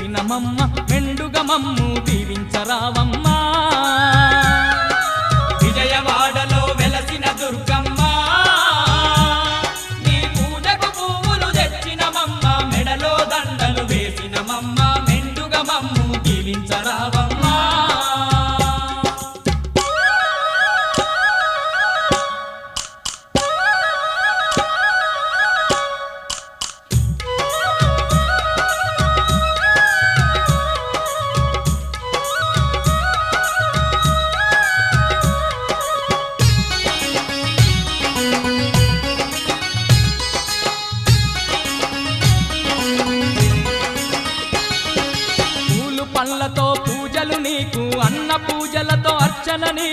వెలసినమమ్మ మెండుగా మమ్ము దీవించరావమ్మా విజయవాడలో వెలసిన దుర్గమ్మ నీ పూజకు పువ్వులు తెచ్చినమమ్మ మెడలో దండలు వేసినమమ్మ మెండుగా మమ్ము దీవించరావమ్మా పళ్ళతో పూజలు నీకు అన్న పూజలతో అర్చన నీకు